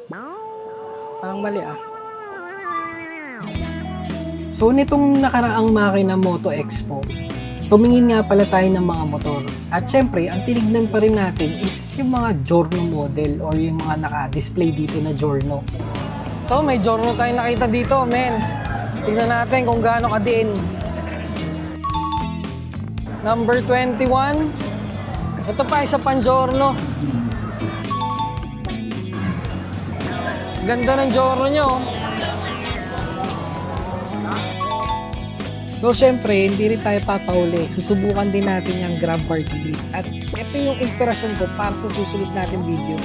Parang mali ah. So nitong nakaraang Makina Moto Expo, tumingin nga pala tayo ng mga motor. At syempre, ang tinignan pa rin natin is yung mga Giorno model or yung mga naka-display dito na Giorno. So may Giorno tayo nakita dito, men. Tingnan natin kung gaano ka-din. Number 21. Ito pa, isa pang Giorno. Ganda ng Giorno nyo. So, syempre, hindi rin tayo papauli. Susubukan din natin yung grab bar delete. At ito yung inspirasyon ko para sa susunod natin video.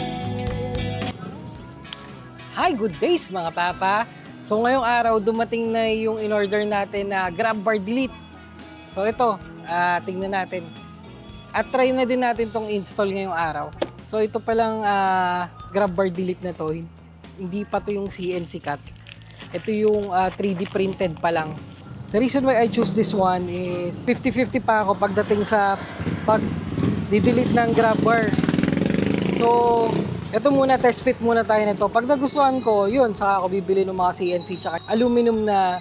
Hi, good days mga papa! So, ngayong araw, dumating na yung in-order natin na grab bar delete. So, ito, tingnan natin. At try na din natin tong install ngayong araw. So, ito palang grab bar delete na to. Hindi pa to yung CNC cut. Ito yung 3D printed pa lang. The reason why I choose this one is 50-50 pa ako pagdating sa pag-delete ng grab bar. So, ito muna, test fit muna tayo nito. Pag nagustuhan ko, yun, saka ako bibili ng mga CNC tsaka aluminum na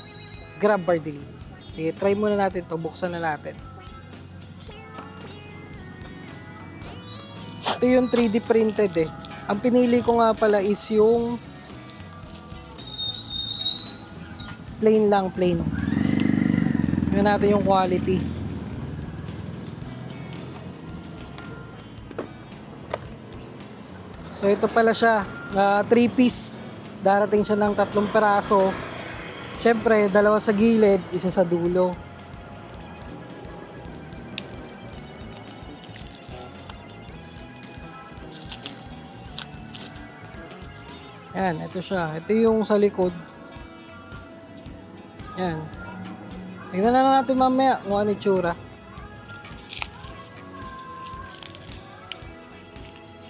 grab bar delete. Sige, try muna natin to. Buksan na natin. Ito yung 3D printed eh. Ang pinili ko nga pala is yung plain lang, plain. Tingnan natin yung quality. So ito pala siya, 3-piece. Darating siya ng 3 peraso. Siyempre, 2 sa gilid, 1 sa dulo. Yan, ito siya. Ito yung sa likod. Yan. Tignan na natin mamaya kung ano itsura.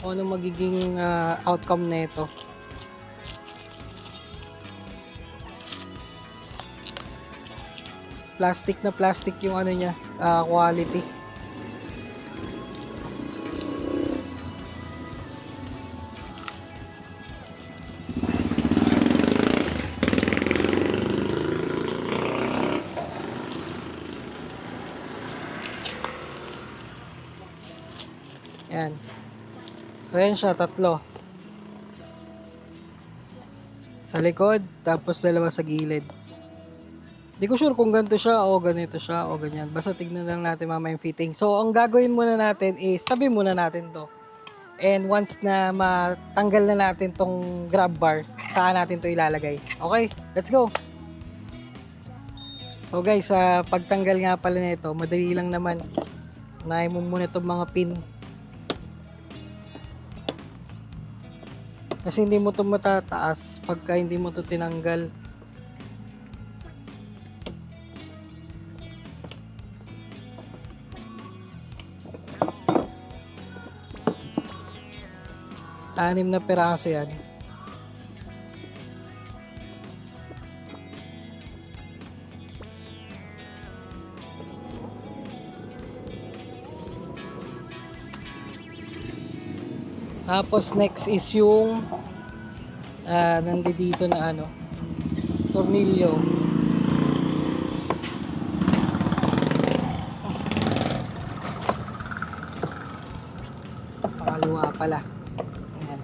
Kung ano magiging outcome nito. Plastic na plastic yung ano niya, quality. Yan. So, yan siya, 3. Sa likod, tapos 2 sa gilid. Hindi ko sure kung ganito siya o ganito siya o ganyan. Basta tignan lang natin mamaya yung fitting. So, ang gagawin muna natin is, tabi muna natin to. And once na matanggal na natin tong grab bar, saan natin to ilalagay. Okay, let's go! So guys, pagtanggal nga pala nito, madali lang naman. Unahin mo muna itong mga pin. Kasi hindi mo ito matataas pagka hindi mo ito tinanggal. Anim na peraso yan. Tapos next is yung nandito na ano, tornilyo. Pakaliwa pala. Ayan.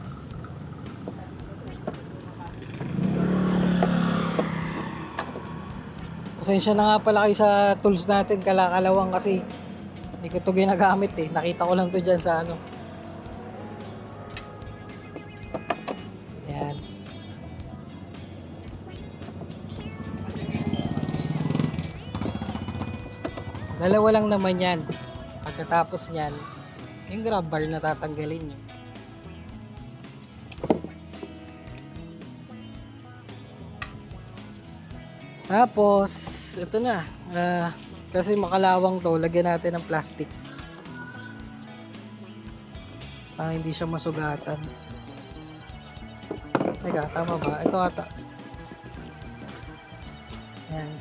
Pasensya na nga pala kayo sa tools natin, kalakalawang kasi hindi ko ito ginagamit eh. Nakita ko lang to dyan sa ano. Ayan. Dalawa lang naman yan. Pagkatapos nyan, yung grab bar na tatanggalin nyo. Tapos, ito na. Kasi makalawang to, lagyan natin ng plastic. Para hindi siya masugatan. Teka, tama ba? Ito ata. Yan.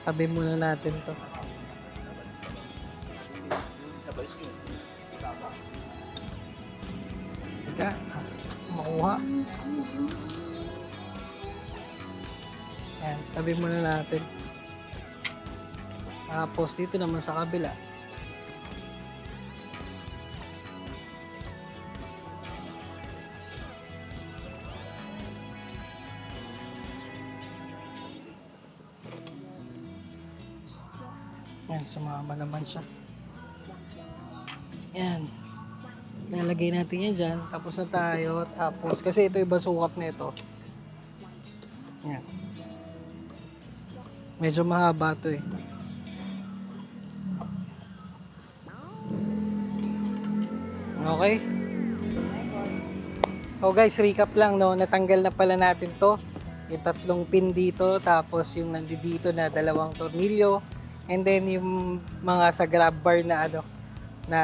Tabi muna natin to. Teka, makuha. Yan, tabi muna natin. Tapos dito naman sa kabila. Yan, sumama naman siya. Yan. Nalagay natin yan dyan. Tapos na tayo. Tapos, kasi ito iba sukat na ito. Yan. Medyo mahaba ito eh. Okay. So guys, recap lang, no. Natanggal na pala natin to. Yung 3 pin dito. Tapos yung nandito na 2 tornilyo. And then yung mga sa grab bar na na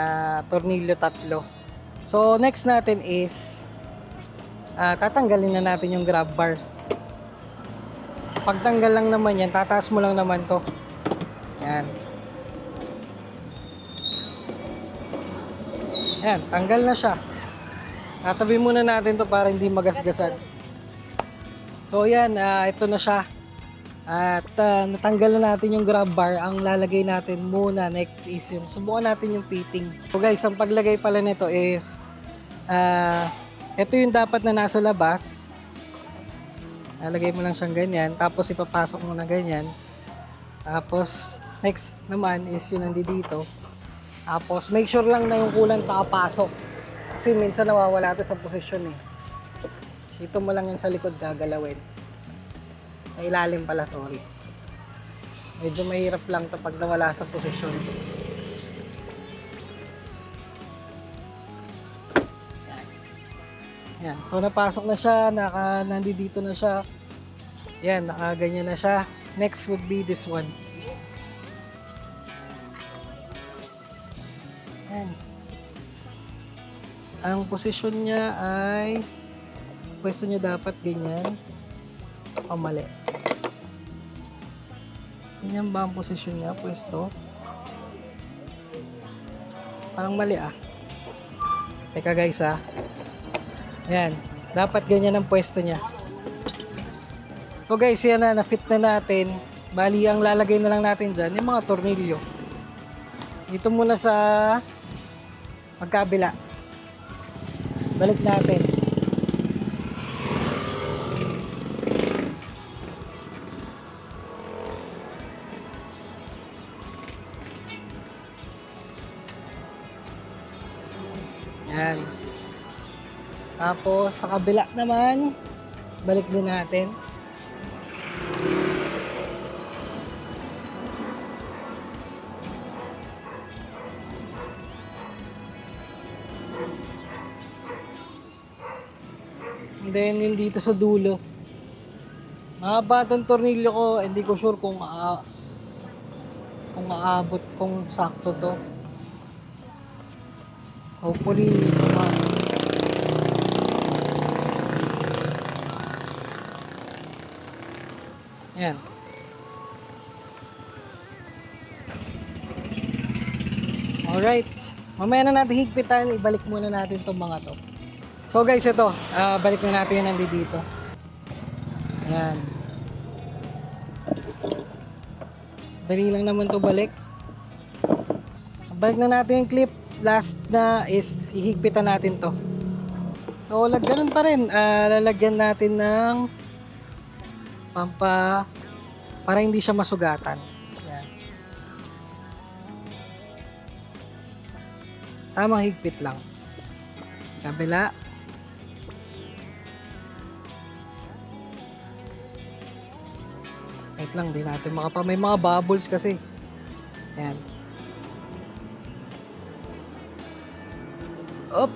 tornilyo 3. So next natin is tatanggalin na natin yung grab bar. Pagtanggal lang naman yan, tataas mo lang naman to. Yan. Yan, tanggal na siya. Tatabi muna natin to para hindi magasgasan. So yan, ito na siya. At natanggal na natin yung grab bar. Ang lalagay natin muna next is yung subukan natin yung fitting. So guys, ang paglagay pala nito is ito yung dapat na nasa labas. Lalagay mo lang siyang ganyan, tapos ipapasok mo na ganyan. Tapos next naman is yung nandito. Tapos make sure lang na yung kulang nakapasok. Kasi minsan nawawala ito sa posisyon eh. Dito mo lang yan sa likod gagalawin. Sa ilalim pala, sorry. Medyo mahirap lang ito pag nawala sa posisyon. Yan. Yan. So napasok na siya, nandito na siya. Yan, nakaganyan na siya. Next would be this one. Yan. Ang posisyon niya ay pwesto niya dapat ganyan o mali. Ganyan ba ang posisyon niya, pwesto? Parang mali ah. Teka guys ah. Yan, dapat ganyan ang pwesto niya. So guys, yan na, na-fit na natin. Bali, ang lalagay na lang natin dyan, yung mga tornilyo. Dito muna sa magkabila. Balik natin. Yan. Tapos sa kabila naman, balik din natin. And then yung dito sa dulo. Mahaba itong tornilyo ko, hindi ko sure kung aabot, kung sakto to. Hopefully, sama. Yan. Alright. Mamaya na natin higpitan. Ibalik muna natin itong mga to. So guys, ito. Balik na natin yung nandito. Yan. Dali lang naman to balik. Balik na natin yung clip. Last na is hihigpitan natin to. So ganun pa rin, lalagyan natin ng para hindi siya masugatan. Yan. Tamang higpit lang. Kabila. Wait lang, di natin may mga bubbles kasi. Yan.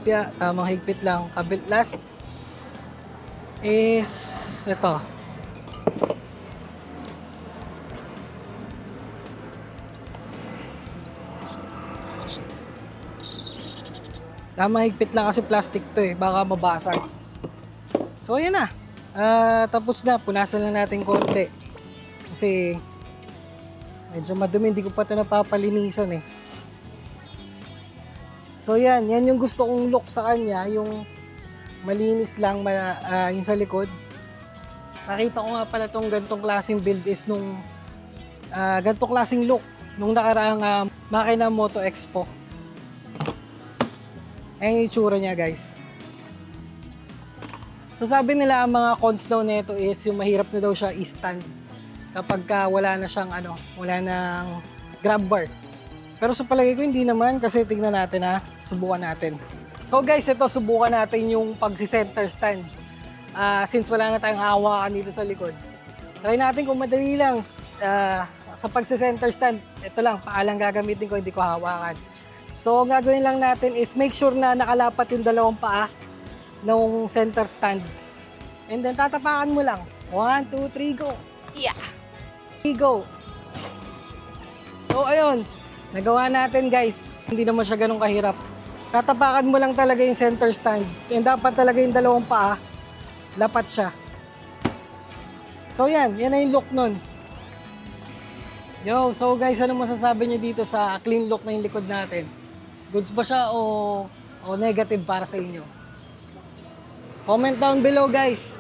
Yeah, tamang higpit lang. Last is ito. Tamang higpit lang kasi plastic to eh. Baka mabasag. So, ayan na. Tapos na. Punasan na natin konti. Kasi Medyo madumi, hindi ko pa ito napapalinisan eh. So yan yung gusto kong look sa kanya, yung malinis lang, yung sa likod. Nakita ko nga pala itong ganitong klaseng build is nung ganitong klaseng look nung nakaraang Makina Moto Expo. Ayan yung itsura niya guys. So sabi nila ang mga cons daw nito is yung mahirap na daw siya i-stand kapag wala na siyang wala nang grab bar. Pero sa palagay ko hindi naman kasi tignan natin subukan natin. So guys, ito subukan natin yung pagsi-center stand. Since wala na tayong hawakan dito sa likod. Try natin kung madali lang sa pagsi-center stand. Ito lang, paalang gagamitin ko, hindi ko hawakan. So ang gagawin lang natin is make sure na nakalapat yung dalawang paa ng center stand. And then tatapakan mo lang. 1, 2, 3, go! Yeah! Go! So ayun. Nagawa natin guys, hindi naman siya ganun kahirap. Tatapakan mo lang talaga yung center stand. And dapat talaga yung dalawang paa, lapat siya. So yan na yung look nun. Yo, so guys, ano masasabi nyo dito sa clean look na yung likod natin? Goods ba siya o negative para sa inyo? Comment down below guys.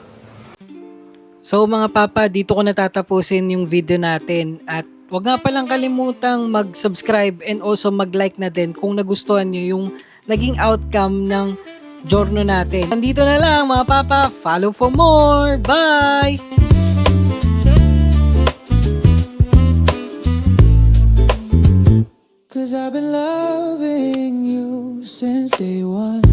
So mga papa, dito ko natatapusin yung video natin at huwag nga palang kalimutang mag-subscribe and also mag-like na din kung nagustuhan nyo yung naging outcome ng journey natin. Nandito na lang mga papa. Follow for more. Bye! Cause I've been loving you since day one.